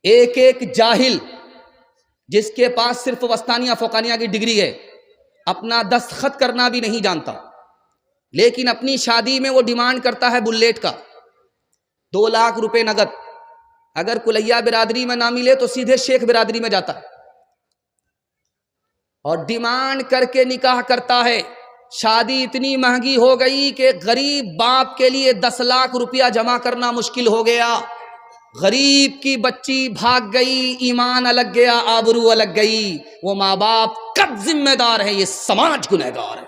ایک ایک جاہل جس کے پاس صرف وسطانیہ فوقانیہ کی ڈگری ہے، اپنا دستخط کرنا بھی نہیں جانتا، لیکن اپنی شادی میں وہ ڈیمانڈ کرتا ہے بلیٹ کا 2 لاکھ روپے نقد۔ اگر کلیہ برادری میں نہ ملے تو سیدھے شیخ برادری میں جاتا ہے اور ڈیمانڈ کر کے نکاح کرتا ہے۔ شادی اتنی مہنگی ہو گئی کہ غریب باپ کے لیے 10 لاکھ روپیہ جمع کرنا مشکل ہو گیا۔ غریب کی بچی بھاگ گئی، ایمان الگ گیا، آبرو الگ گئی۔ وہ ماں باپ کب ذمہ دار ہے؟ یہ سماج گنہگار ہے۔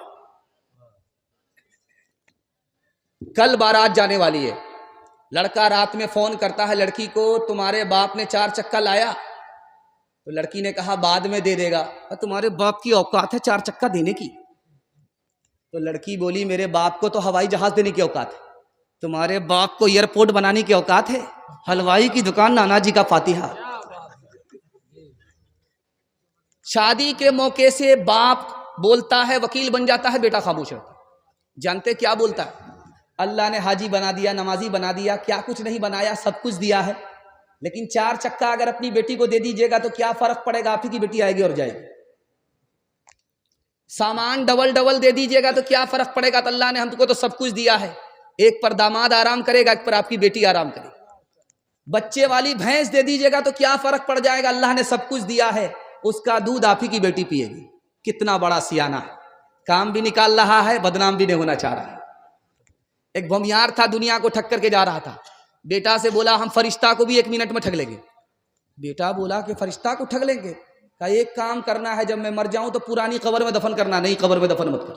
کل بارات جانے والی ہے، لڑکا رات میں فون کرتا ہے لڑکی کو، تمہارے باپ نے 4 چکا لایا؟ تو لڑکی نے کہا بعد میں دے دے گا۔ تمہارے باپ کی اوقات ہے 4 چکا دینے کی؟ تو لڑکی بولی میرے باپ کو تو ہوائی جہاز دینے کی اوقات ہے، تمہارے باپ کو ایئرپورٹ بنانے کی اوقات ہے؟ حلوائی کی دکان نانا جی کا فاتحہ۔ شادی کے موقع سے باپ بولتا ہے، وکیل بن جاتا ہے، بیٹا خاموش ہوتا ہے۔ جانتے کیا بولتا ہے؟ اللہ نے حاجی بنا دیا، نمازی بنا دیا، کیا کچھ نہیں بنایا، سب کچھ دیا ہے، لیکن 4 چکا اگر اپنی بیٹی کو دے دیجیے گا تو کیا فرق پڑے گا؟ آپ ہی کی بیٹی آئے گی اور جائے گی۔ سامان ڈبل دے دیجیے گا تو کیا فرق پڑے گا؟ تو اللہ نے ہم کو تو سب کچھ دیا ہے، ایک پر داماد آرام کرے گا، ایک پر آپ کی بیٹی آرام کرے گی۔ بچے والی بھینس دے دیجیے گا تو کیا فرق پڑ جائے گا؟ اللہ نے سب کچھ دیا ہے، اس کا دودھ آپ ہی کی بیٹی پیے گی۔ کتنا بڑا سیانہ ہے، کام بھی نکال رہا ہے، بدنام بھی نہیں ہونا چاہ رہا ہے۔ ایک بھومیار تھا، دنیا کو ٹھگ کر کے جا رہا تھا، بیٹا سے بولا ہم فرشتہ کو بھی 1 منٹ میں ٹھگ لیں گے۔ بیٹا بولا کہ فرشتہ کو ٹھگ لیں گے؟ کہا ایک کام کرنا ہے، جب میں مر جاؤں تو پرانی قبر میں دفن کرنا، نئی قبر میں دفن مت کر۔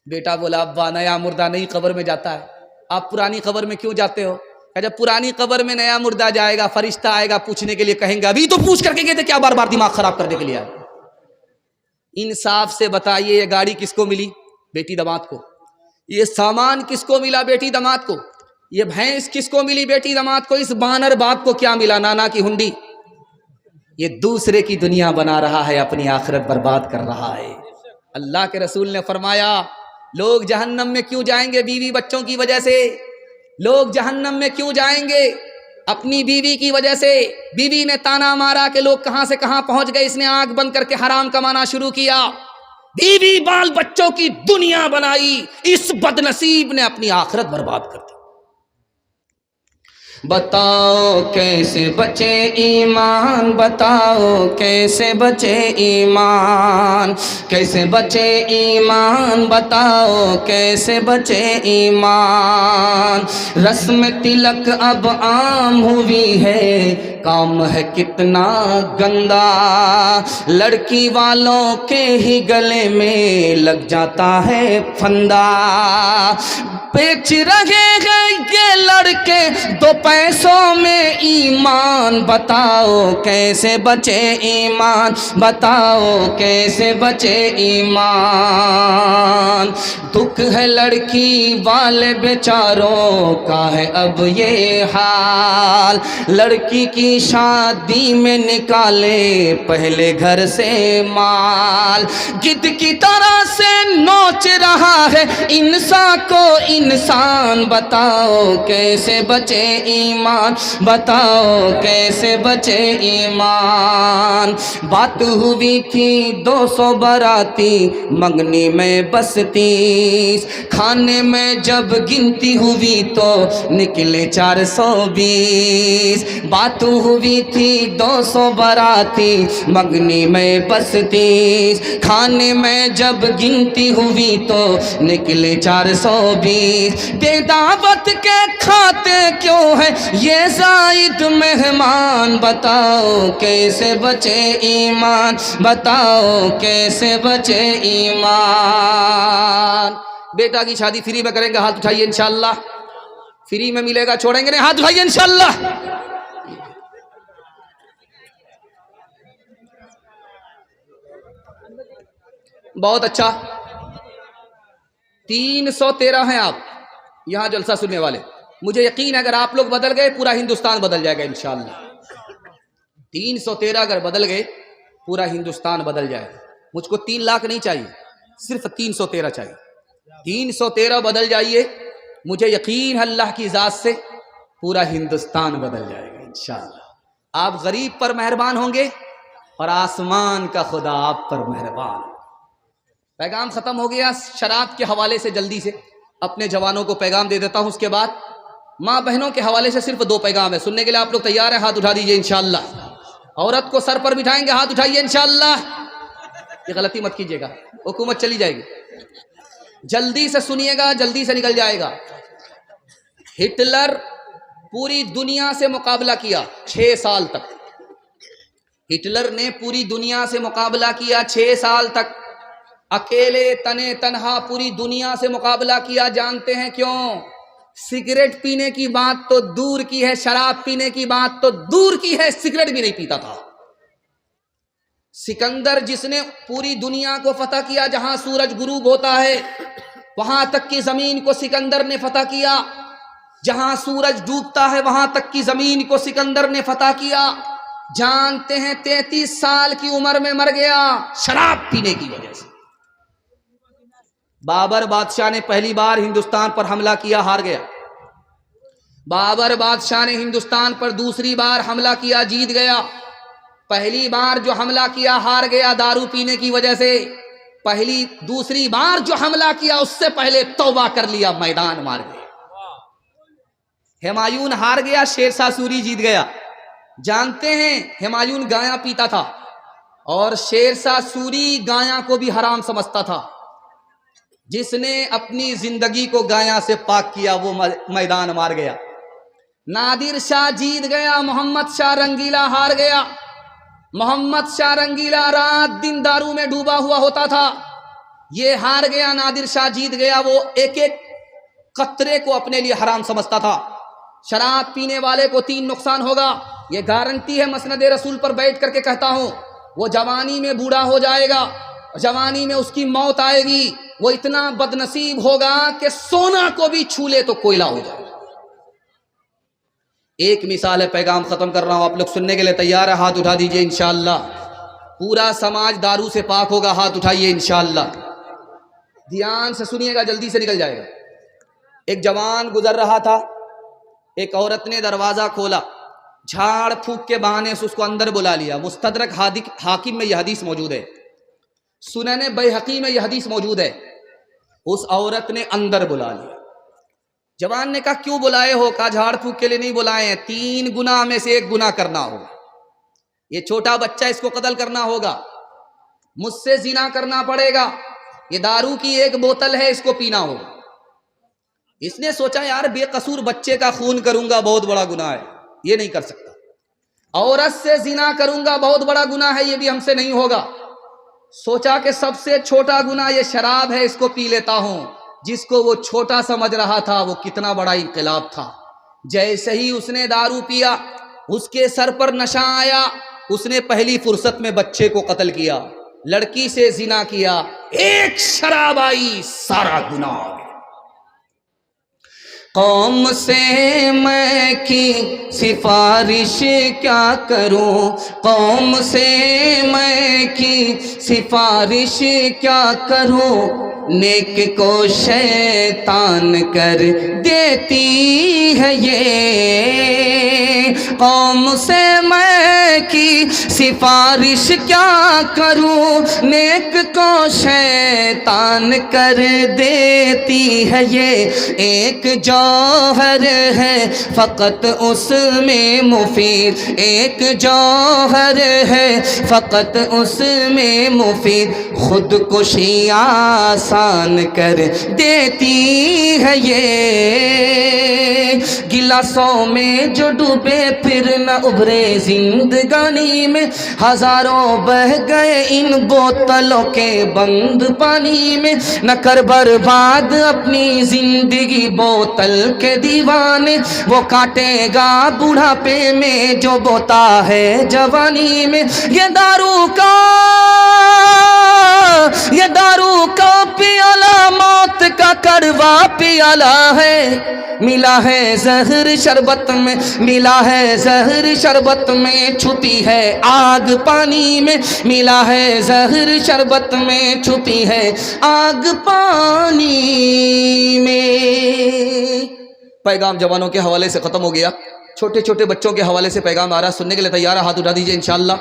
بیٹا بولا ابا نیا مردہ نئی قبر میں جاتا ہے، آپ پرانی قبر میں کیوں جاتے ہو؟ کہ جب پرانی قبر میں نیا مردہ جائے گا، فرشتہ آئے گا پوچھنے کے لیے، کہیں گا ابھی تو پوچھ کر کے گئے تھے، کیا بار بار دماغ خراب کرنے کے لیے آئے؟ انصاف سے بتائیے، یہ گاڑی کس کو ملی؟ بیٹی داماد کو۔ یہ سامان کس کو ملا؟ بیٹی داماد کو۔ یہ بھینس کس کو ملی؟ بیٹی داماد کو۔ اس بانر باپ کو کیا ملا؟ نانا کی ہنڈی۔ یہ دوسرے کی دنیا بنا رہا ہے، اپنی آخرت برباد کر رہا ہے۔ اللہ کے رسول نے فرمایا لوگ جہنم میں کیوں جائیں گے؟ بیوی بچوں کی وجہ سے۔ لوگ جہنم میں کیوں جائیں گے؟ اپنی بیوی کی وجہ سے۔ بیوی نے تانا مارا کہ لوگ کہاں سے کہاں پہنچ گئے، اس نے آنکھ بند کر کے حرام کمانا شروع کیا، بیوی بال بچوں کی دنیا بنائی، اس بد نصیب نے اپنی آخرت برباد کر دی۔ بتاؤ کیسے بچے ایمان، بتاؤ کیسے بچے ایمان، کیسے بچے ایمان، بتاؤ کیسے بچے ایمان۔ رسم تلک اب عام ہوئی ہے، کام ہے کتنا گندا، لڑکی والوں کے ہی گلے میں لگ جاتا ہے پھندا۔ بیچ رہے ہیں یہ لڑکے 2 پیسوں میں ایمان، بتاؤ کیسے بچے ایمان، بتاؤ کیسے بچے ایمان۔ دکھ ہے لڑکی والے بیچاروں کا ہے اب یہ حال، لڑکی کی شادی میں نکالے پہلے گھر سے مال، گدھ کی طرح سے نوچ رہا ہے انسان کو انسان، بتاؤ کیسے بچے ایمان، بتاؤ کیسے بچے ایمان۔ بات ہوئی تھی 200 باراتی، منگنی میں بس 30، کھانے میں جب گنتی ہوئی تو نکلے 420۔ بات ہوئی تھی 200 باراتی، منگنی میں بس 30، کھانے میں جب گنتی ہوئی تو نکلے 420۔ بے دعوت کے کھاتے کیوں ہے یہ زائد مہمان، بتاؤ کیسے بچے ایمان، بتاؤ کیسے بچے ایمان۔ بیٹا کی شادی فری میں کریں گے، ہاتھ اٹھائیے انشاءاللہ۔ فری میں ملے گا، چھوڑیں گے نہیں، ہاتھ اٹھائیے انشاءاللہ۔ بہت اچھا، 313 ہیں آپ یہاں جلسہ سننے والے، مجھے یقین ہے اگر آپ لوگ بدل گئے پورا ہندوستان بدل جائے گا انشاءاللہ۔ 313 اگر بدل گئے پورا ہندوستان بدل جائے گا۔ مجھ کو 3 لاکھ نہیں چاہیے، صرف 313 چاہیے۔ 313 بدل جائیے، مجھے یقین ہے اللہ کی ذات سے پورا ہندوستان بدل جائے گا۔ انشاءاللہ. آپ غریب پر مہربان ہوں گے اور آسمان کا خدا آپ پر مہربان. پیغام ختم ہو گیا. شراب کے حوالے سے جلدی سے اپنے جوانوں کو پیغام دے دیتا ہوں. اس کے بعد ماں بہنوں کے حوالے سے صرف 2 پیغام ہے. سننے کے لیے آپ لوگ تیار ہیں؟ ہاتھ اٹھا دیجئے انشاءاللہ. عورت کو سر پر بٹھائیں گے، ہاتھ اٹھائیے انشاءاللہ. یہ غلطی مت کیجیے گا، حکومت چلی جائے گی. جلدی سے سنیے گا، جلدی سے نکل جائے گا. ہٹلر پوری دنیا سے مقابلہ کیا 6 سال تک. ہٹلر نے پوری دنیا سے مقابلہ کیا 6 سال تک. اکیلے تنے تنہا پوری دنیا سے مقابلہ کیا. جانتے ہیں کیوں؟ سگریٹ پینے کی بات تو دور کی ہے، شراب پینے کی بات تو دور کی ہے، سگریٹ بھی نہیں پیتا تھا. سکندر جس نے پوری دنیا کو فتح کیا، جہاں سورج غروب ہوتا ہے وہاں تک کی زمین کو سکندر نے فتح کیا، جہاں سورج ڈوبتا ہے وہاں تک کی زمین کو سکندر نے فتح کیا. جانتے ہیں 33 سال کی عمر میں مر گیا شراب پینے کی وجہ سے. بابر بادشاہ نے پہلی بار ہندوستان پر حملہ کیا، ہار گیا. بابر بادشاہ نے ہندوستان پر دوسری بار حملہ کیا، جیت گیا. پہلی بار جو حملہ کیا ہار گیا دارو پینے کی وجہ سے. دوسری بار جو حملہ کیا اس سے پہلے توبہ کر لیا، میدان مار گیا. ہمایون ہار گیا، شیر شاہ سوری جیت گیا. جانتے ہیں ہمایون گایا پیتا تھا اور شیر شاہ سوری گایا کو بھی حرام سمجھتا تھا. جس نے اپنی زندگی کو گایا سے پاک کیا وہ میدان مار گیا. نادر شاہ جیت گیا، محمد شاہ رنگیلا ہار گیا. محمد شاہ رنگیلا رات دن دارو میں ڈوبا ہوا ہوتا تھا، یہ ہار گیا، نادر شاہ جیت گیا. وہ ایک ایک قطرے کو اپنے لیے حرام سمجھتا تھا. شراب پینے والے کو 3 نقصان ہوگا، یہ گارنٹی ہے، مسند رسول پر بیٹھ کر کے کہتا ہوں. وہ جوانی میں بوڑھا ہو جائے گا، جوانی میں اس کی موت آئے گی. وہ اتنا بد نصیب ہوگا کہ سونا کو بھی چھو لے تو کوئلہ ہو جائے. ایک مثال ہے، پیغام ختم کر رہا ہوں. آپ لوگ سننے کے لیے تیار ہے؟ ہاتھ اٹھا دیجئے انشاءاللہ. پورا سماج دارو سے پاک ہوگا، ہاتھ اٹھائیے انشاءاللہ. دھیان سے سنیے گا، جلدی سے نکل جائے گا. ایک جوان گزر رہا تھا، ایک عورت نے دروازہ کھولا، جھاڑ پھونک کے بہانے سے اس کو اندر بلا لیا. مستدرک حاکم میں یہ حدیث موجود ہے، سنن بیہقی میں یہ حدیث موجود ہے. اس عورت نے اندر بلا لیا. جوان نے کہا کیوں بلائے ہو؟ کہا جھاڑ پھونک کے لیے نہیں بلائے ہیں، 3 گناہ میں سے 1 گناہ کرنا ہوگا. یہ چھوٹا بچہ، اس کو قتل کرنا ہوگا، مجھ سے زنا کرنا پڑے گا، یہ دارو کی 1 بوتل ہے اس کو پینا ہوگا. اس نے سوچا یار بے قصور بچے کا خون کروں گا بہت بڑا گناہ ہے، یہ نہیں کر سکتا. عورت سے زنا کروں گا بہت بڑا گناہ ہے، یہ بھی ہم سے نہیں ہوگا. سوچا کہ سب سے چھوٹا گناہ یہ شراب ہے، اس کو پی لیتا ہوں. جس کو وہ چھوٹا سمجھ رہا تھا وہ کتنا بڑا انقلاب تھا. جیسے ہی اس نے دارو پیا، اس کے سر پر نشہ آیا، اس نے پہلی فرصت میں بچے کو قتل کیا، لڑکی سے زنا کیا. 1 شراب آئی، سارا گناہ آ گیا. قوم سے میں کی سفارش کیا کروں، قوم سے میں کی سفارش کیا کروں، نیک کو شیطان کر دیتی ہے یہ. قوم سے میں کی سفارش کیا کروں، نیک کو شیطان کر دیتی ہے یہ. ایک جوہر ہے فقط اس میں مفید، ایک جوہر ہے فقط اس میں مفید، خودکشی آسان کر دیتی ہے یہ. گلاسوں میں جو ڈوبے پھر نہ ابھرے زندگانی میں، ہزاروں بہ گئے ان بوتلوں کے بند پانی میں. نہ کر برباد اپنی زندگی بوتل کے دیوانے، وہ کاٹے گا بڑھاپے میں جو بوتا ہے جوانی میں. یہ دارو کا پیالہ موت کا کڑوا پیالہ ہے. ملا ہے زہر شربت میں، ملا ہے زہر شربت میں، چھپی ہے آگ پانی میں. ملا ہے زہر شربت میں، چھپی ہے آگ پانی میں. پیغام جوانوں کے حوالے سے ختم ہو گیا. چھوٹے چھوٹے بچوں کے حوالے سے پیغام آ رہا ہے, سننے کے لیے تیار ہے؟ ہاتھ اٹھا دیجیے. انشاءاللہ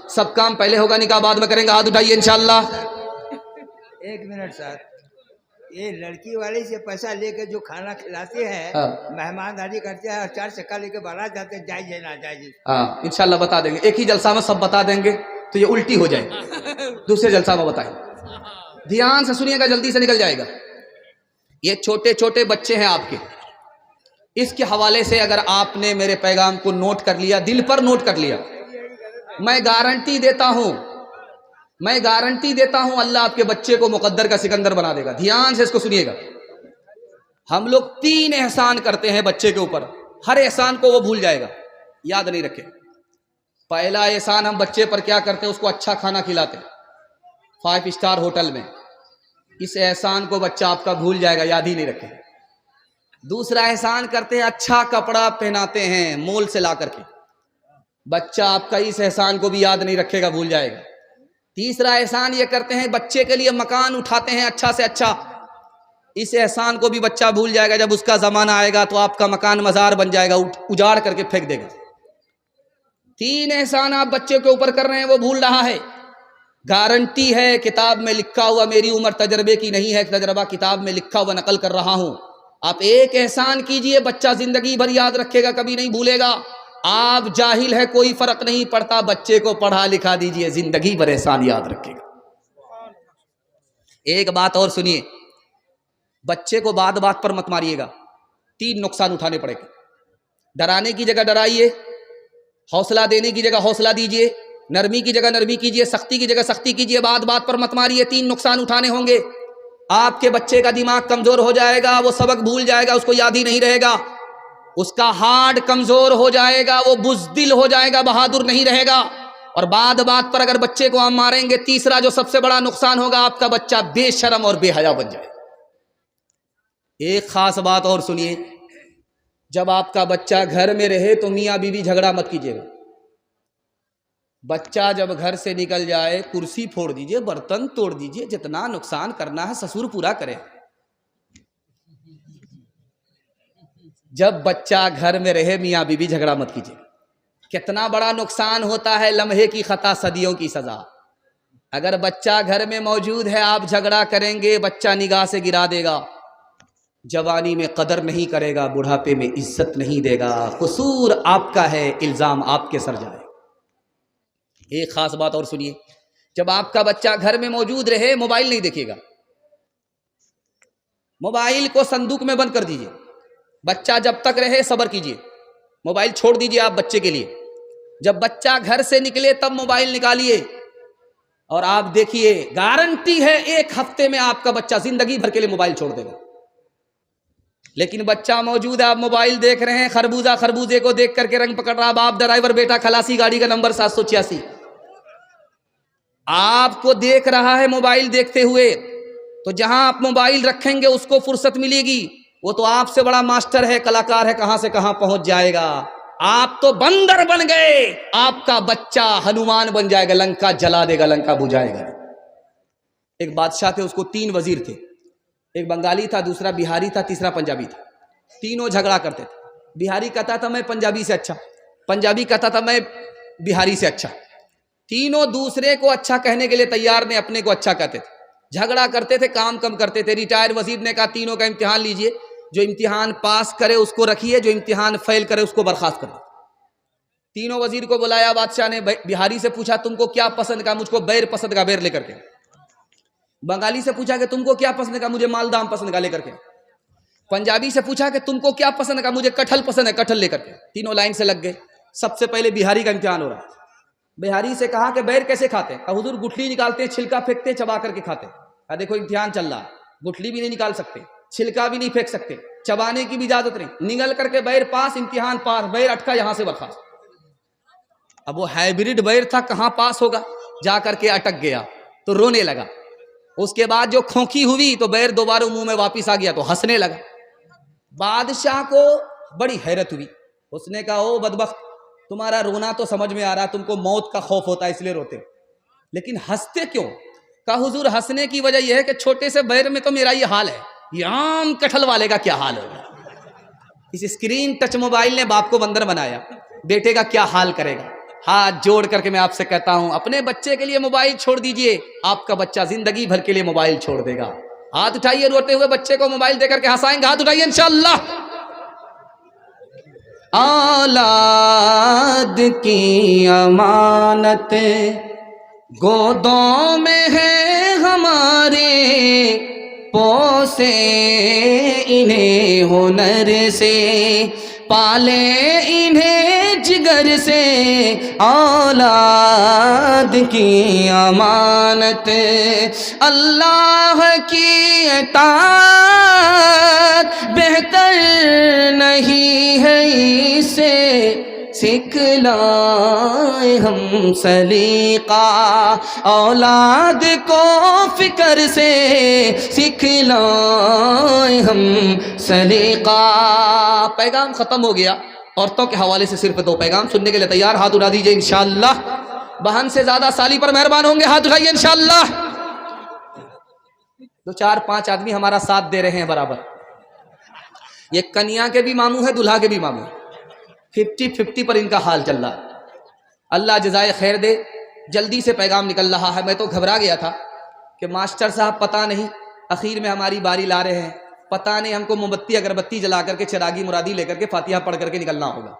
سب کام پہلے ہوگا, نکاح بعد میں کریں گے. ہاتھ اٹھائیے انشاءاللہ. ایک منٹ سر, یہ لڑکی والے سے پیسہ لے کے جو کھانا کھلاتے ہیں, مہمانداری کرتے ہیں اور 4 چکا لے کے بارات جاتے ہیں, جائز ہے نا جائز؟ ہاں انشاءاللہ بتا دیں گے. ایک ہی جلسہ میں سب بتا دیں گے تو یہ الٹی ہو جائے گی, دوسرے جلسہ میں بتائیں. دھیان سے سنیے گا, جلدی سے نکل جائے گا. یہ چھوٹے چھوٹے بچے ہیں آپ کے, اس کے حوالے سے اگر آپ نے میرے پیغام کو نوٹ کر لیا, دل پر نوٹ کر لیا, میں گارنٹی دیتا ہوں, اللہ آپ کے بچے کو مقدر کا سکندر بنا دے گا. دھیان سے اس کو سنیے گا. ہم لوگ 3 احسان کرتے ہیں بچے کے اوپر, ہر احسان کو وہ بھول جائے گا, یاد نہیں رکھے. پہلا احسان ہم بچے پر کیا کرتے ہیں, اس کو اچھا کھانا کھلاتے ہیں 5 اسٹار ہوٹل میں. اس احسان کو بچہ آپ کا بھول جائے گا, یاد ہی نہیں رکھے. دوسرا احسان کرتے ہیں, اچھا کپڑا پہناتے ہیں مول سے لا کر کے. بچہ آپ کا اس احسان کو بھی یاد نہیں رکھے گا, بھول جائے گا. تیسرا احسان یہ کرتے ہیں, بچے کے لیے مکان اٹھاتے ہیں اچھا سے اچھا. اس احسان کو بھی بچہ بھول جائے گا. جب اس کا زمانہ آئے گا تو آپ کا مکان مزار بن جائے گا, اجاڑ کر کے پھینک دے گا. 3 احسان آپ بچے کے اوپر کر رہے ہیں, وہ بھول رہا ہے. گارنٹی ہے, کتاب میں لکھا ہوا, میری عمر تجربے کی نہیں ہے, تجربہ کتاب میں لکھا ہوا نقل کر رہا ہوں. آپ ایک احسان کیجئے, بچہ زندگی بھر یاد رکھے گا, کبھی نہیں بھولے گا. آپ جاہل ہے, کوئی فرق نہیں پڑتا, بچے کو پڑھا لکھا دیجئے, زندگی بھر احسان یاد رکھے گا. ایک بات اور سنیے, بچے کو بات بات پر مت ماریے گا. 3 نقصان اٹھانے پڑے گا. ڈرانے کی جگہ ڈرائیے, حوصلہ دینے کی جگہ حوصلہ دیجئے, نرمی کی جگہ نرمی کیجئے, سختی کی جگہ سختی کیجئے, بات بات پر مت ماریے. 3 نقصان اٹھانے ہوں گے. آپ کے بچے کا دماغ کمزور ہو جائے گا, وہ سبق بھول جائے گا, اس کو یاد ہی نہیں رہے گا. اس کا ہارٹ کمزور ہو جائے گا, وہ بزدل ہو جائے گا, بہادر نہیں رہے گا. اور بات بات پر اگر بچے کو ہم ماریں گے, تیسرا جو سب سے بڑا نقصان ہوگا, آپ کا بچہ بے شرم اور بے حیا بن جائے گا. ایک خاص بات اور سنیے, جب آپ کا بچہ گھر میں رہے تو میاں بیوی جھگڑا مت کیجیے گا. بچہ جب گھر سے نکل جائے, کرسی پھوڑ دیجئے, برتن توڑ دیجئے, جتنا نقصان کرنا ہے سسر پورا کرے. جب بچہ گھر میں رہے, میاں بیوی جھگڑا مت کیجیے. کتنا بڑا نقصان ہوتا ہے, لمحے کی خطا صدیوں کی سزا. اگر بچہ گھر میں موجود ہے, آپ جھگڑا کریں گے, بچہ نگاہ سے گرا دے گا. جوانی میں قدر نہیں کرے گا, بڑھاپے میں عزت نہیں دے گا. قصور آپ کا ہے, الزام آپ کے سر جائے. ایک خاص بات اور سنیے, جب آپ کا بچہ گھر میں موجود رہے, موبائل نہیں دیکھے گا. موبائل کو صندوق میں بند کر دیجئے. بچہ جب تک رہے صبر کیجئے, موبائل چھوڑ دیجئے آپ بچے کے لیے. جب بچہ گھر سے نکلے تب موبائل نکالیے, اور آپ دیکھیے, گارنٹی ہے 1 ہفتے میں آپ کا بچہ زندگی بھر کے لیے موبائل چھوڑ دے گا. لیکن بچہ موجود ہے, آپ موبائل دیکھ رہے ہیں, خربوزہ خربوزے کو دیکھ کر کے رنگ پکڑ رہا, باپ ڈرائیور بیٹا خلاصی گاڑی کا نمبر 786 آپ کو دیکھ رہا ہے موبائل دیکھتے ہوئے. تو جہاں آپ موبائل رکھیں گے اس کو فرصت ملے گی, وہ تو آپ سے بڑا ماسٹر ہے, کلاکار ہے, کہاں سے کہاں پہنچ جائے گا. آپ تو بندر بن گئے, آپ کا بچہ ہنومان بن جائے گا, لنکا جلا دے گا, لنکا بجھائے گا. ایک بادشاہ تھے, اس کو 3 وزیر تھے. ایک بنگالی تھا, دوسرا بہاری تھا, تیسرا پنجابی تھا. تینوں جھگڑا کرتے تھے. بہاری کہتا تھا میں پنجابی سے اچھا, پنجابی کہتا تھا میں بہاری سے اچھا. تینوں دوسرے کو اچھا کہنے کے لیے تیار نے, اپنے کو اچھا کہتے تھے. جھگڑا کرتے تھے, کام کم کرتے تھے. ریٹائر وزیر نے کہا تینوں کا امتحان لیجئے, جو امتحان پاس کرے اس کو رکھیے, جو امتحان فیل کرے اس کو برخاست کر. تینوں وزیر کو بلایا بادشاہ نے. بہاری سے پوچھا تم کو کیا پسند کا, مجھ کو بیر پسند کا, بیر لے کر کے. بنگالی سے پوچھا کہ تم کو کیا پسند کا, مجھے مالدام پسند کا, لے کر کے. پنجابی سے پوچھا کہ تم کو کیا پسند کا, مجھے کٹہل پسند ہے, کٹہل لے کر کے. تینوں لائن سے لگ گئے. سب سے پہلے بہاری کا امتحان ہو رہا ہے. بہاری سے کہا کہ بیر کیسے کھاتے ہیں؟ حضور گٹھلی نکالتے ہیں, چھلکا پھینکتے ہیں, چبا کر کے کھاتے ہیں. دیکھو امتحان چل رہا ہے, گٹھلی بھی نہیں نکال سکتے, چھلکا بھی نہیں پھینک سکتے, چبانے کی بھی اجازت نہیں. نگل کر کے بیر پاس, امتحان پاس, بیر اٹکا, یہاں سے برخاست. اب وہ ہائیبریڈ بیر تھا, کہاں پاس ہوگا, جا کر کے اٹک گیا تو رونے لگا. اس کے بعد جو کھونکی ہوئی تو بیر دوبارہ منہ میں واپس آ گیا تو ہنسنے لگا. بادشاہ کو بڑی حیرت ہوئی. اس نے کہا او بدبخت, تمہارا رونا تو سمجھ میں آ رہا, تم کو موت کا خوف ہوتا ہے اس لیے روتے, لیکن ہنستے کیوں؟ کہا حضور ہنسنے کی وجہ یہ ہے کہ چھوٹے سے بیر میں تو میرا یہ حال ہے, یہ عام کٹہل والے کا کیا حال ہوگا. اس اسکرین ٹچ موبائل نے باپ کو بندر بنایا، بیٹے کا کیا حال کرے گا؟ ہاتھ جوڑ کر کے میں آپ سے کہتا ہوں اپنے بچے کے لیے موبائل چھوڑ دیجئے، آپ کا بچہ زندگی بھر کے لیے موبائل چھوڑ دے گا۔ ہاتھ اٹھائیے، روتے ہوئے بچے کو موبائل دے کر کے ہنسائیں گے، ہاتھ اٹھائیے انشاءاللہ۔ اولاد کی امانت گودوں میں ہے ہمارے، پوسے انہیں ہنر سے، پالے انہیں جگر سے، اولاد کی امانت اللہ کی اطاعت بہتر نہیں ہے، اسے سکھلائیں ہم سلیقہ، اولاد کو فکر سے سکھلائیں ہم سلیقہ۔ پیغام ختم ہو گیا۔ عورتوں کے حوالے سے صرف 2 پیغام سننے کے لیے تیار؟ ہاتھ اٹھا دیجئے انشاءاللہ۔ بہن سے زیادہ سالی پر مہربان ہوں گے، ہاتھ اٹھائیے انشاءاللہ۔ 2 4 5 آدمی ہمارا ساتھ دے رہے ہیں برابر۔ یہ کنیا کے بھی ماموں ہے، دلہا کے بھی ماموں، 50-50 پر ان کا حال چل رہا۔ اللہ جزائے خیر دے۔ جلدی سے پیغام نکل رہا ہے۔ میں تو گھبرا گیا تھا کہ ماسٹر صاحب پتہ نہیں اخیر میں ہماری باری لا رہے ہیں، پتہ نہیں ہم کو موم بتی اگربتی جلا کر کے چراغی مرادی لے کر کے فاتحہ پڑھ کر کے نکلنا ہوگا۔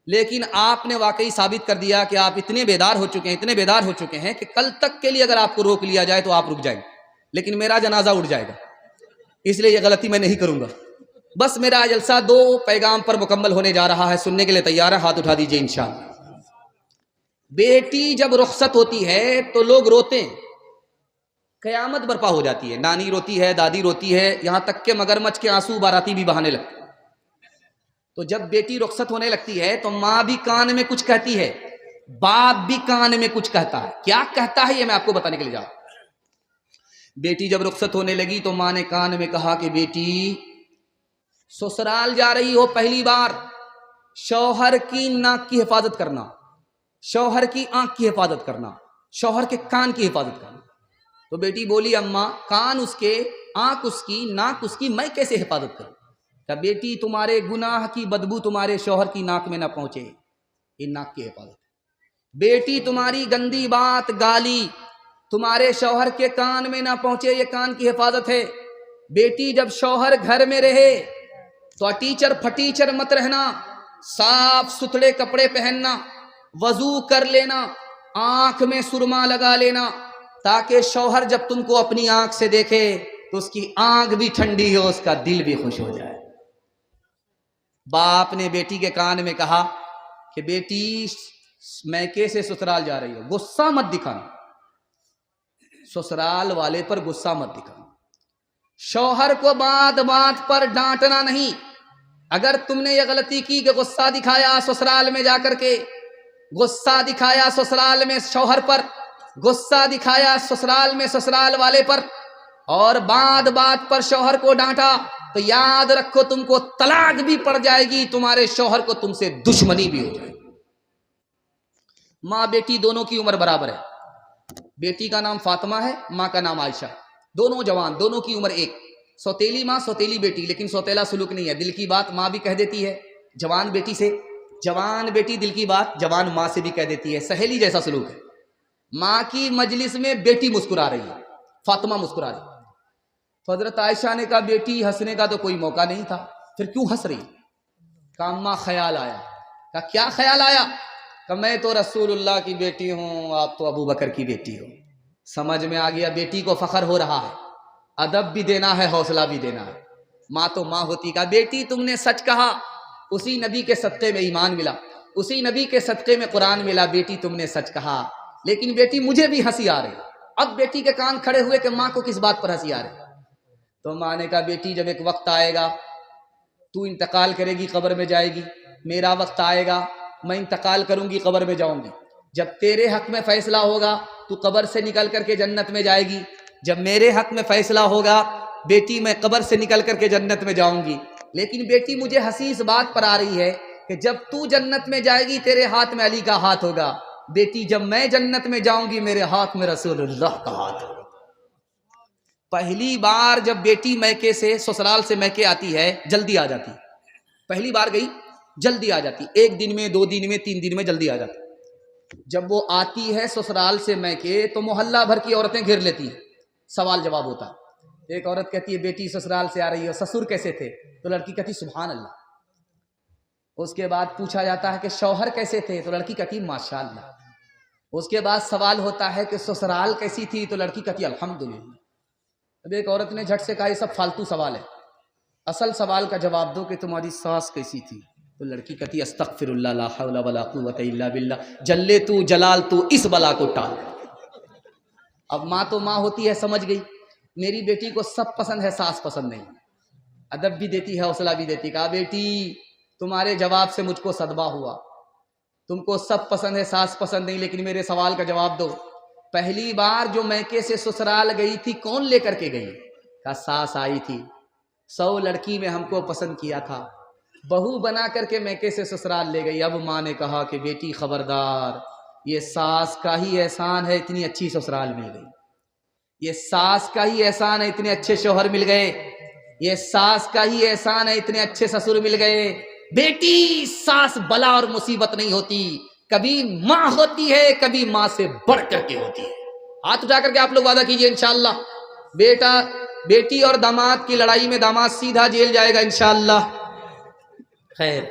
لیکن آپ نے واقعی ثابت کر دیا کہ آپ اتنے بیدار ہو چکے ہیں، اتنے بیدار ہو چکے ہیں کہ کل تک کے لیے اگر آپ کو روک لیا جائے تو آپ رک جائیں، لیکن میرا جنازہ اٹھ جائے گا، اس لیے یہ غلطی میں نہیں کروں گا۔ بس میرا جلسہ 2 پیغام پر مکمل ہونے جا رہا ہے، سننے کے لیے تیار ہے؟ ہاتھ اٹھا دیجئے انشاءاللہ۔ بیٹی جب رخصت ہوتی ہے تو لوگ روتے ہیں، قیامت برپا ہو جاتی ہے، نانی روتی ہے، دادی روتی ہے، یہاں تک کہ مگرمچھ کے آنسو باراتی بھی بہانے لگتے ہیں۔ تو جب بیٹی رخصت ہونے لگتی ہے تو ماں بھی کان میں کچھ کہتی ہے، باپ بھی کان میں کچھ کہتا ہے۔ کیا کہتا ہے یہ میں آپ کو بتانے کے لیے جا رہا ہوں۔ بیٹی جب رخصت ہونے لگی تو ماں نے کان میں کہا کہ بیٹی سسرال جا رہی ہو، پہلی بار شوہر کی ناک کی حفاظت کرنا، شوہر کی آنکھ کی حفاظت کرنا، شوہر کے کان کی حفاظت کرنا۔ تو بیٹی بولی اماں کان اس کے، آنکھ اس کی، ناک اس کی، میں کیسے حفاظت کروں؟ کہ بیٹی تمہارے گناہ کی بدبو تمہارے شوہر کی ناک میں نہ پہنچے، یہ ناک کی حفاظت۔ بیٹی تمہاری گندی بات، گالی تمہارے شوہر کے کان میں نہ پہنچے، یہ کان کی حفاظت ہے۔ بیٹی جب شوہر گھر میں رہے تو ٹیچر پھٹیچر مت رہنا، صاف ستھرے کپڑے پہننا، وضو کر لینا، آنکھ میں سرما لگا لینا، تاکہ شوہر جب تم کو اپنی آنکھ سے دیکھے تو اس کی آنکھ بھی ٹھنڈی ہو، اس کا دل بھی خوش ہو جائے۔ باپ نے بیٹی کے کان میں کہا کہ بیٹی میکے سے سسرال جا رہی ہو، غصہ مت دکھانا، سسرال والے پر غصہ مت دکھانا، شوہر کو بات بات پر ڈانٹنا نہیں۔ اگر تم نے یہ غلطی کی کہ غصہ دکھایا سسرال میں جا کر کے، غصہ دکھایا سسرال میں شوہر پر، غصہ دکھایا سسرال میں سسرال والے پر، اور بات بات پر شوہر کو ڈانٹا، تو یاد رکھو تم کو طلاق بھی پڑ جائے گی، تمہارے شوہر کو تم سے دشمنی بھی ہو جائے گی۔ ماں بیٹی دونوں کی عمر برابر ہے، بیٹی کا نام فاطمہ ہے، ماں کا نام عائشہ، دونوں جوان، دونوں کی عمر ایک۔ سوتیلی ماں سوتیلی بیٹی، لیکن سوتیلا سلوک نہیں ہے، دل کی بات ماں بھی کہہ دیتی ہے جوان بیٹی سے، جوان بیٹی دل کی بات جوان ماں سے بھی کہہ دیتی ہے، سہیلی جیسا سلوک ہے۔ ماں کی مجلس میں بیٹی مسکرا رہی ہے، فاطمہ مسکرا رہی ہے، تو حضرت عائشہ نے کہا بیٹی ہنسنے کا تو کوئی موقع نہیں تھا، پھر کیوں ہنس رہی؟ کہا اماں خیال آیا۔ کہا کیا خیال آیا؟ کہ میں تو رسول اللہ کی بیٹی ہوں، آپ تو ابو بکر کی بیٹی ہو۔ سمجھ میں آ گیا، بیٹی کو فخر ہو رہا ہے، ادب بھی دینا ہے، حوصلہ بھی دینا ہے۔ ماں تو ماں ہوتی۔ کہا بیٹی تم نے سچ کہا، اسی نبی کے صدقے میں ایمان ملا، اسی نبی کے صدقے میں قرآن ملا، بیٹی تم نے سچ کہا، لیکن بیٹی مجھے بھی ہنسی آ رہی۔ اب بیٹی کے کان کھڑے ہوئے کہ ماں کو کس بات پر ہنسی آ رہی؟ تو ماں نے کہا بیٹی جب ایک وقت آئے گا تو انتقال کرے گی، قبر میں جائے گی، میرا وقت آئے گا میں انتقال کروں گی، قبر میں جاؤں گی، جب تیرے حق میں فیصلہ ہوگا تو قبر سے نکل کر کے جنت میں جائے گی، جب میرے حق میں فیصلہ ہوگا بیٹی میں قبر سے نکل کر کے جنت میں جاؤں گی۔ لیکن بیٹی مجھے ہنسی اس بات پر آ رہی ہے کہ جب تو جنت میں جائے گی تیرے ہاتھ میں علی کا ہاتھ ہوگا، بیٹی جب میں جنت میں جاؤں گی میرے ہاتھ میں رسول اللہ کا ہاتھ ہوگا۔ پہلی بار جب بیٹی میکے سے سسرال سے میکے آتی ہے جلدی آ جاتی، پہلی بار گئی جلدی آ جاتی، 1 دن میں 2 دن میں 3 دن میں جلدی آ جاتی۔ جب وہ آتی ہے سسرال سے میکے تو محلہ بھر کی عورتیں گھیر لیتی ہیں، سوال جواب ہوتا ہے۔ ایک عورت کہتی ہے بیٹی سسرال سے آ رہی ہے، سسر کیسے تھے؟ تو لڑکی کہتی سبحان اللہ۔ اس کے بعد پوچھا جاتا ہے کہ شوہر کیسے تھے؟ تو لڑکی کہتی ماشاء اللہ۔ اس کے بعد سوال ہوتا ہے کہ سسرال کیسی تھی؟ تو لڑکی کہتی الحمدللہ۔ اب ایک عورت نے جھٹ سے کہا یہ سب فالتو سوال ہے، اصل سوال کا جواب دو کہ تمہاری ساس کیسی تھی؟ تو لڑکی کہتی استغفر اللہ لا حول ولا قوت الا باللہ، جلے تو جلال تو اس بلا کو ٹال۔ اب ماں تو ماں ہوتی ہے، سمجھ گئی میری بیٹی کو سب پسند ہے، ساس پسند نہیں۔ ادب بھی دیتی ہے، حوصلہ بھی دیتی، کہا بیٹی تمہارے جواب سے مجھ کو صدمہ ہوا، تم کو سب پسند ہے، ساس پسند نہیں، لیکن میرے سوال کا جواب دو، پہلی بار جو میکے سے سسرال گئی تھی کون لے کر کے گئی؟ کہا ساس آئی تھی، 100 لڑکی میں ہم کو پسند کیا تھا، بہو بنا کر کے میکے سے سسرال لے گئی۔ اب ماں نے کہا کہ بیٹی خبردار، یہ ساس کا ہی احسان ہے اتنی اچھی سسرال مل گئی، یہ ساس کا ہی احسان ہے اتنے اچھے شوہر مل گئے، یہ ساس کا ہی احسان ہے اتنے اچھے سسر مل گئے۔ بیٹی ساس بلا اور مصیبت نہیں ہوتی، کبھی ماں ہوتی ہے، کبھی ماں سے بڑھ کر کے ہوتی ہے۔ ہاتھ اٹھا کر کے آپ لوگ وعدہ کیجئے انشاءاللہ بیٹی اور داماد کی لڑائی میں داماد سیدھا جیل جائے گا انشاءاللہ۔ خیر،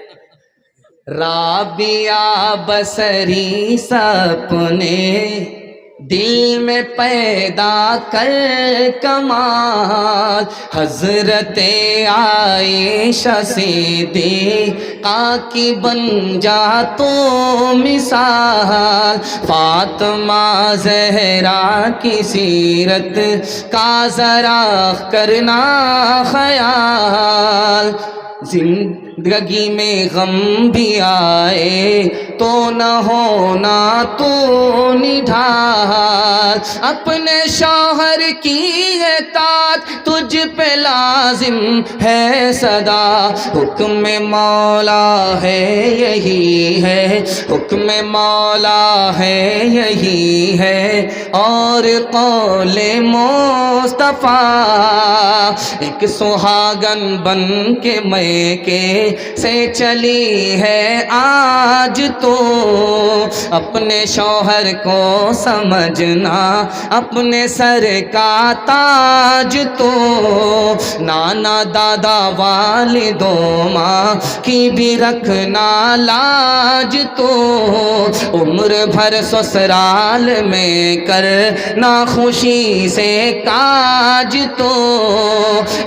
رابعہ بصری سپنے دل میں پیدا کر کمال، حضرت عائشہ صدیقہ کی بن جا تو مثال، فاطمہ زہرا کی سیرت کا ذرا کرنا خیال، زندگی میں غم بھی آئے تو نہ ہونا تو نڈھال، اپنے شوہر کی اطاعت تجھ پہ لازم ہے صدا، حکم مولا ہے یہی ہے، حکم مولا ہے یہی ہے، اور قول مصطفیٰ، ایک سہاگن بن کے میکے سے چلی ہے آج تو، اپنے شوہر کو سمجھنا اپنے سر کا تاج تو، نانا دادا والدوں ماں کی بھی رکھنا لاج تو، عمر بھر سسرال میں کرنا خوشی سے کاج تو،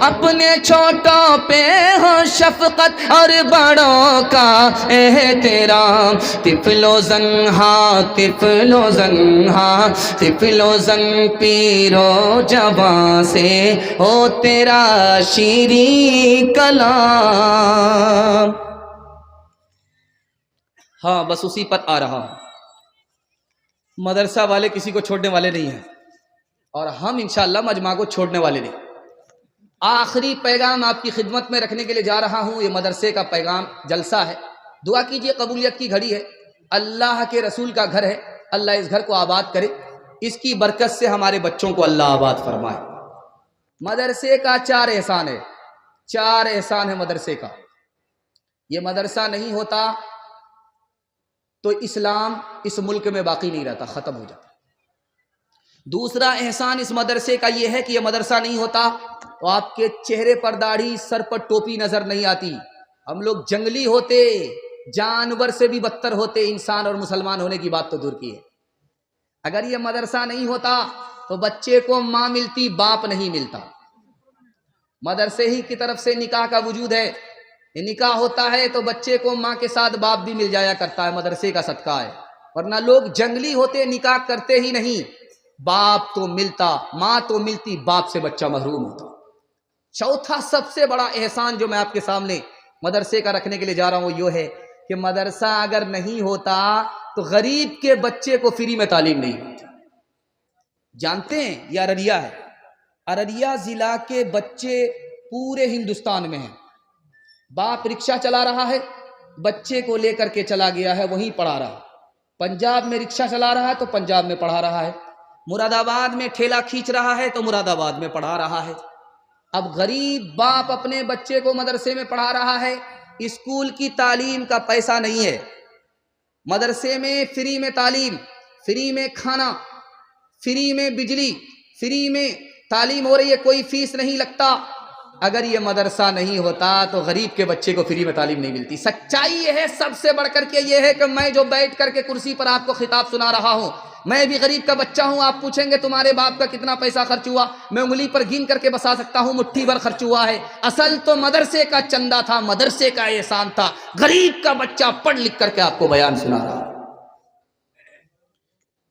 اپنے چھوٹوں پہ ہو شفقت اور بڑوں کا احترام، طفل و زنہا طفل و زنہا طفل و زن پیرو جوان سے ہو تیرا شیریں کلام۔ ہاں بس اسی پر آ رہا ہوں، مدرسہ والے کسی کو چھوڑنے والے نہیں ہیں، اور ہم انشاءاللہ مجمع کو چھوڑنے والے نہیں۔ آخری پیغام آپ کی خدمت میں رکھنے کے لیے جا رہا ہوں، یہ مدرسے کا پیغام جلسہ ہے، دعا کیجئے قبولیت کی گھڑی ہے، اللہ کے رسول کا گھر ہے، اللہ اس گھر کو آباد کرے، اس کی برکت سے ہمارے بچوں کو اللہ آباد فرمائے۔ مدرسے کا 4 احسان ہے، 4 احسان ہے مدرسے کا۔ یہ مدرسہ نہیں ہوتا تو اسلام اس ملک میں باقی نہیں رہتا، ختم ہو جاتا۔ دوسرا احسان اس مدرسے کا یہ ہے کہ یہ مدرسہ نہیں ہوتا تو آپ کے چہرے پر داڑھی، سر پر ٹوپی نظر نہیں آتی، ہم لوگ جنگلی ہوتے، جانور سے بھی بدتر ہوتے، انسان اور مسلمان ہونے کی بات تو دور کی ہے۔ اگر یہ مدرسہ نہیں ہوتا تو بچے کو ماں ملتی، باپ نہیں ملتا۔ مدرسے ہی کی طرف سے نکاح کا وجود ہے، یہ نکاح ہوتا ہے تو بچے کو ماں کے ساتھ باپ بھی مل جایا کرتا ہے، مدرسے کا صدقہ ہے، ورنہ لوگ جنگلی ہوتے، نکاح کرتے ہی نہیں، باپ تو ملتا، ماں تو ملتی، باپ سے بچہ محروم ہوتا۔ چوتھا سب سے بڑا احسان جو میں آپ کے سامنے مدرسے کا رکھنے کے لیے جا رہا ہوں یہ ہے کہ مدرسہ اگر نہیں ہوتا تو غریب کے بچے کو فری میں تعلیم نہیں ہوتی۔ جانتے ہیں یہ ارریہ ہے، ارریہ ضلع کے بچے پورے ہندوستان میں ہیں، باپ رکشہ چلا رہا ہے، بچے کو لے کر کے چلا گیا ہے، وہیں پڑھا رہا، پنجاب میں رکشہ چلا رہا ہے تو پنجاب میں پڑھا رہا ہے، مراد آباد میں ٹھیلا کھینچ رہا ہے تو مراد آباد میں پڑھا رہا ہے۔ اب غریب باپ اپنے بچے کو مدرسے میں پڑھا رہا ہے اسکول کی تعلیم کا پیسہ نہیں ہے، مدرسے میں فری میں تعلیم، فری میں کھانا، فری میں بجلی، فری میں تعلیم ہو رہی ہے، کوئی فیس نہیں لگتا۔ اگر یہ مدرسہ نہیں ہوتا تو غریب کے بچے کو فری میں تعلیم نہیں ملتی۔ سچائی یہ ہے، سب سے بڑھ کر کے یہ ہے کہ میں جو بیٹھ کر کے کرسی پر آپ کو خطاب سنا رہا ہوں، میں بھی غریب کا بچہ ہوں۔ آپ پوچھیں گے تمہارے باپ کا کتنا پیسہ خرچ ہوا، میں انگلی پر گن کر کے بتا سکتا ہوں، مٹھی بھر خرچ ہوا ہے۔ اصل تو مدرسے کا چندہ تھا، مدرسے کا احسان تھا۔ غریب کا بچہ پڑھ لکھ کر کے آپ کو بیان سنا رہا ہے۔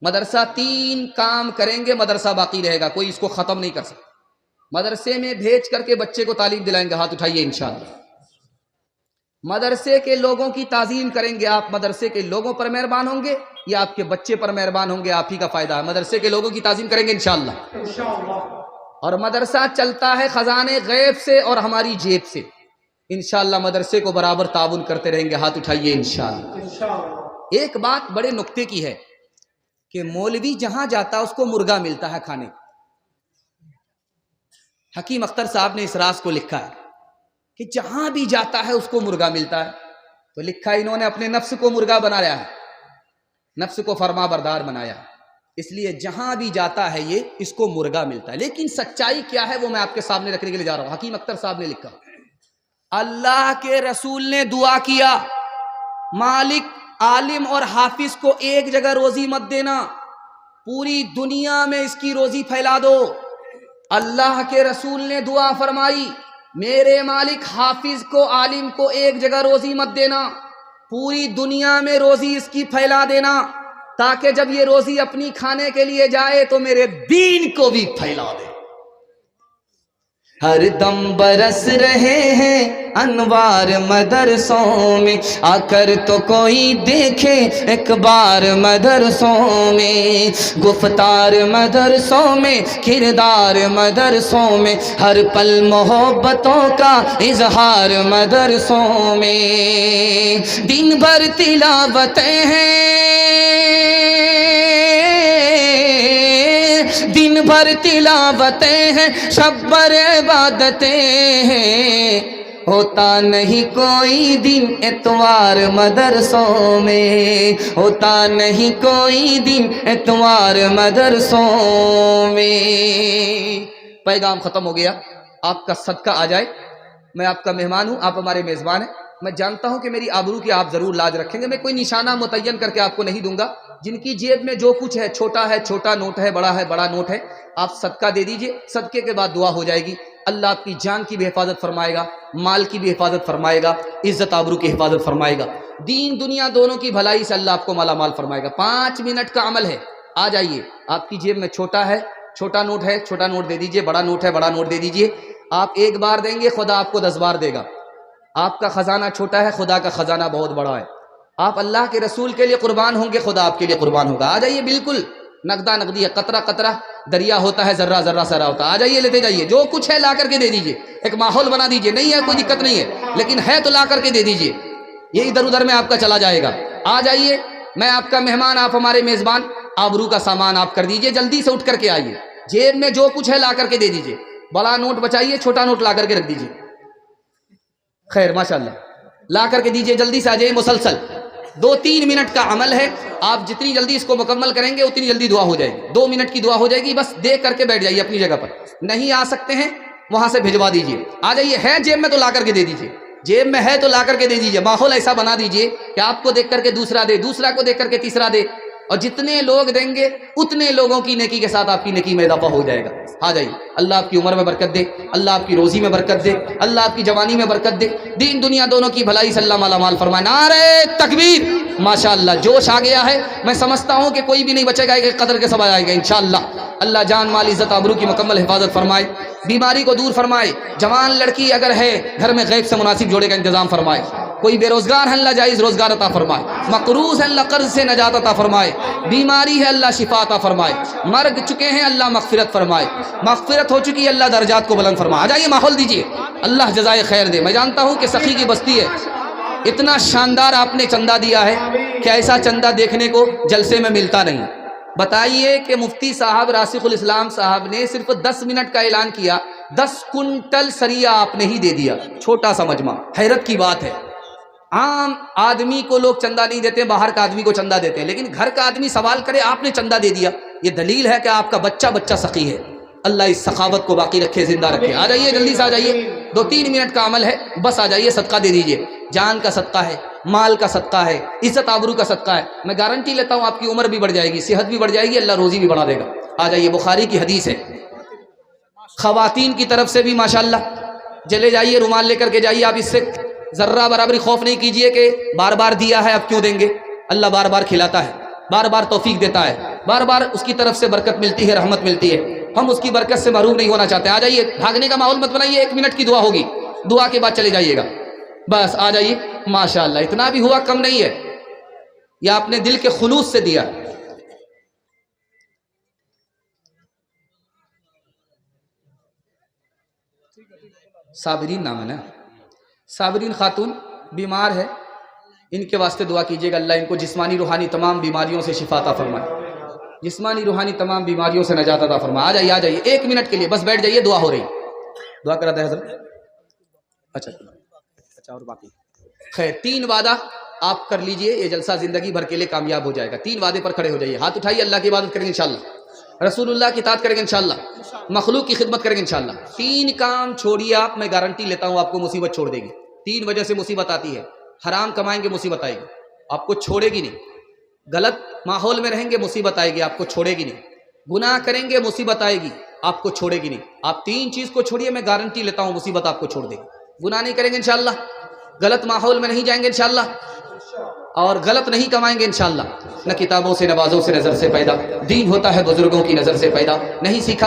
مدرسہ 3 کام کریں گے، مدرسہ باقی رہے گا، کوئی اس کو ختم نہیں کر سکتا۔ مدرسے میں بھیج کر کے بچے کو تعلیم دلائیں گے، ہاتھ اٹھائیے انشاءاللہ۔ مدرسے کے لوگوں کی تعظیم کریں گے، آپ مدرسے کے لوگوں پر مہربان ہوں گے یا آپ کے بچے پر مہربان ہوں گے، آپ ہی کا فائدہ ہے۔ مدرسے کے لوگوں کی تعظیم کریں گے انشاءاللہ۔ اور مدرسہ چلتا ہے خزانے غیب سے اور ہماری جیب سے، انشاءاللہ مدرسے کو برابر تعاون کرتے رہیں گے، ہاتھ اٹھائیے انشاءاللہ۔ ایک بات بڑے نکتے کی ہے کہ مولوی جہاں جاتا اس کو مرغا ملتا ہے کھانے۔ حکیم اختر صاحب نے اس راز کو لکھا ہے کہ جہاں بھی جاتا ہے اس کو مرغا ملتا ہے، تو لکھا انہوں نے اپنے نفس کو مرغا بنایا ہے، نفس کو فرما بردار بنایا ہے، اس لیے جہاں بھی جاتا ہے یہ اس کو مرغا ملتا ہے۔ لیکن سچائی کیا ہے وہ میں آپ کے سامنے رکھنے کے لیے جا رہا ہوں۔ حکیم اختر صاحب نے لکھا، اللہ کے رسول نے دعا کیا، مالک عالم اور حافظ کو ایک جگہ روزی مت دینا، پوری دنیا میں اس کی روزی پھیلا دو۔ اللہ کے رسول نے دعا فرمائی، میرے مالک حافظ کو عالم کو ایک جگہ روزی مت دینا، پوری دنیا میں روزی اس کی پھیلا دینا، تاکہ جب یہ روزی اپنی کھانے کے لیے جائے تو میرے دین کو بھی پھیلا دے۔ ہر دم برس رہے ہیں انوار مدرسوں میں، آ کر تو کوئی دیکھے ایک بار مدرسوں میں، گفتار مدرسوں میں، کردار مدرسوں میں، ہر پل محبتوں کا اظہار مدرسوں میں، دن بھر تلاوتیں ہیں، دن بھر تلاوتیں ہیں، شب بھر عبادتیں ہیں، ہوتا نہیں کوئی دن اتوار مدرسوں میں، ہوتا نہیں کوئی دن اتوار مدرسوں میں۔ پیغام ختم ہو گیا، آپ کا صدقہ آ جائے، میں آپ کا مہمان ہوں، آپ ہمارے میزبان ہیں، میں جانتا ہوں کہ میری آبرو کی آپ ضرور لاج رکھیں گے، میں کوئی نشانہ متعین کر کے آپ کو نہیں دوں گا، جن کی جیب میں جو کچھ ہے چھوٹا نوٹ ہے بڑا نوٹ ہے، آپ صدقہ دے دیجئے، صدقے کے بعد دعا ہو جائے گی، اللہ آپ کی جان کی بھی حفاظت فرمائے گا، مال کی بھی حفاظت فرمائے گا، عزت آبرو کی حفاظت فرمائے گا، دین دنیا دونوں کی بھلائی سے اللہ آپ کو مالا مال فرمائے گا۔ 5 منٹ کا عمل ہے، آ جائیے، آپ کی جیب میں چھوٹا نوٹ ہے، چھوٹا نوٹ دے دیجئے، بڑا نوٹ ہے، بڑا نوٹ دے دیجئے، آپ ایک بار دیں گے، خدا آپ کو 10 بار دے گا۔ آپ کا خزانہ چھوٹا ہے، خدا کا خزانہ بہت بڑا ہے، آپ اللہ کے رسول کے لیے قربان ہوں گے، خدا آپ کے لیے قربان ہوگا۔ آ جائیے، بالکل نقدہ نقدی ہے، قطرہ قطرہ دریا ہوتا ہے، ذرہ ذرہ سرا ہوتا ہے، آ جائیے، لیتے جائیے، جو کچھ ہے لا کر کے دے دیجئے، ایک ماحول بنا دیجئے، نہیں ہے کوئی دقت نہیں ہے، لیکن ہے تو لا کر کے دے دیجئے، یہ ادھر ادھر میں آپ کا چلا جائے گا۔ آ جائیے، میں آپ کا مہمان، آپ ہمارے میزبان، آبرو کا سامان آپ کر دیجئے، جلدی سے اٹھ کر کے آئیے، جیب میں جو کچھ ہے لا کر کے دے دیجئے، بڑا نوٹ بچائیے، چھوٹا نوٹ لا کر کے رکھ دیجئے، خیر ماشاءاللہ، لا کر کے دیجئے، جلدی سے آ جائیے، مسلسل 2-3 منٹ کا عمل ہے، آپ جتنی جلدی اس کو مکمل کریں گے اتنی جلدی دعا ہو جائے گی، 2 منٹ کی دعا ہو جائے گی، بس دیکھ کر کے بیٹھ جائیے اپنی جگہ پر، نہیں آ سکتے ہیں وہاں سے بھجوا دیجئے، آ جائیے، ہے جیب میں تو لا کر کے دے دیجئے، جیب میں ہے تو لا کر کے دے دیجئے، ماحول ایسا بنا دیجئے کہ آپ کو دیکھ کر کے دوسرا دے، دوسرا کو دیکھ کر کے تیسرا دے، اور جتنے لوگ دیں گے اتنے لوگوں کی نیکی کے ساتھ آپ کی نیکی میں اضافہ ہو جائے گا۔ آ جائیے، اللہ آپ کی عمر میں برکت دے، اللہ آپ کی روزی میں برکت دے، اللہ آپ کی جوانی میں برکت دے، دین دنیا دونوں کی بھلائی سے اللہ مالا مال فرمائے۔ نعرہ تکبیر، ماشاءاللہ، جوش آ گیا ہے، میں سمجھتا ہوں کہ کوئی بھی نہیں بچے گا، ایک قدر کے سب آ جائے گا انشاءاللہ۔ اللہ جان مال عزت آبرو کی مکمل حفاظت فرمائے، بیماری کو دور فرمائے، جوان لڑکی اگر ہے گھر میں غیب سے مناسب جوڑے کا انتظام فرمائے، کوئی بے روزگار ہے اللہ جائز روزگار عطا فرمائے، مقروض ہے اللہ قرض سے نجات عطا فرمائے، بیماری ہے اللہ شفا عطا فرمائے، مر چکے ہیں اللہ مغفرت فرمائے، مغفرت ہو چکی ہے اللہ درجات کو بلند فرمائے۔ آ جائیے، ماحول دیجیے، اللہ جزائے خیر دے۔ میں جانتا ہوں کہ سخی کی بستی ہے، اتنا شاندار آپ نے چندہ دیا ہے کہ ایسا چندہ دیکھنے کو جلسے میں ملتا نہیں۔ بتائیے کہ مفتی صاحب راسخ الاسلام صاحب نے صرف 10 منٹ کا اعلان کیا، 10 کنٹل سریہ آپ نے ہی دے دیا، چھوٹا سا مجمع، حیرت کی بات ہے۔ عام آدمی کو لوگ چندہ نہیں دیتے، باہر کا آدمی کو چندہ دیتے ہیں، لیکن گھر کا آدمی سوال کرے آپ نے چندہ دے دیا، یہ دلیل ہے کہ آپ کا بچہ سخی ہے۔ اللہ اس سخاوت کو باقی رکھے، زندہ رکھے۔ آ جائیے، جلدی سے آ جائیے، 2-3 منٹ کا عمل ہے، بس آ جائیے، صدقہ دے دیجئے۔ جان کا صدقہ ہے، مال کا صدقہ ہے، عزت آبرو کا صدقہ ہے۔ میں گارنٹی لیتا ہوں آپ کی عمر بھی بڑھ جائے گی، صحت بھی بڑھ جائے گی، اللہ روزی بھی بڑھا دے گا۔ آ جائیے، بخاری کی حدیث ہے۔ خواتین کی طرف سے بھی ماشاءاللہ چلے جائیے، رومال لے کر کے جائیے، آپ اس سے ذرہ برابری خوف نہیں کیجئے کہ بار بار دیا ہے اب کیوں دیں گے۔ اللہ بار بار کھلاتا ہے، بار بار توفیق دیتا ہے، بار بار اس کی طرف سے برکت ملتی ہے، رحمت ملتی ہے۔ ہم اس کی برکت سے محروم نہیں ہونا چاہتے۔ آ جائیے، بھاگنے کا ماحول مت بنائیے، 1 منٹ کی دعا ہوگی، دعا کے بعد چلے جائیے گا، بس آ جائیے۔ ماشاءاللہ اتنا بھی ہوا کم نہیں ہے، یہ آپ نے دل کے خلوص سے دیا۔ صابرین نام ہے نا، صابرین خاتون بیمار ہے، ان کے واسطے دعا کیجیے گا، اللہ ان کو جسمانی روحانی تمام بیماریوں سے شفا عطا فرمائے، جسمانی روحانی تمام بیماریوں سے نجات عطا فرمائے۔ آ جائیے 1 منٹ کے لیے بس بیٹھ جائیے، دعا ہو رہی، دعا کراتا ہے حضرت۔ اچھا اور باقی خیر 3 وعدہ آپ کر لیجئے، یہ جلسہ زندگی بھر کے لیے کامیاب ہو جائے گا۔ 3 وعدے پر کھڑے ہو جائیے، ہاتھ اٹھائیے، اللہ کی عبادت کریں گے انشاءاللہ، رسول اللہ کی اطاعت کریں گے انشاءاللہ، مخلوق کی خدمت کریں گے انشاءاللہ۔ 3 کام چھوڑیے آپ، میں گارنٹی لیتا ہوں آپ کو مصیبت چھوڑ دے گی۔ 3 وجہ سے مصیبت آتی ہے، حرام کمائیں گے مصیبت آئے گی، آپ کو چھوڑے گی نہیں۔ غلط ماحول میں رہیں گے مصیبت آئے گی، آپ کو چھوڑے گی نہیں۔ گناہ کریں گے مصیبت آئے گی، آپ کو چھوڑے گی نہیں۔ آپ 3 چیز کو چھوڑیے، میں گارنٹی لیتا ہوں مصیبت آپ کو چھوڑ دے گی۔ گناہ نہیں کریں گے انشاءاللہ، غلط ماحول میں نہیں جائیں گے انشاءاللہ، اور غلط نہیں کمائیں گے انشاءاللہ۔ نہ کتابوں سے نوازوں سے نظر سے پیدا، دین ہوتا ہے بزرگوں کی نظر سے پیدا، نہیں سیکھا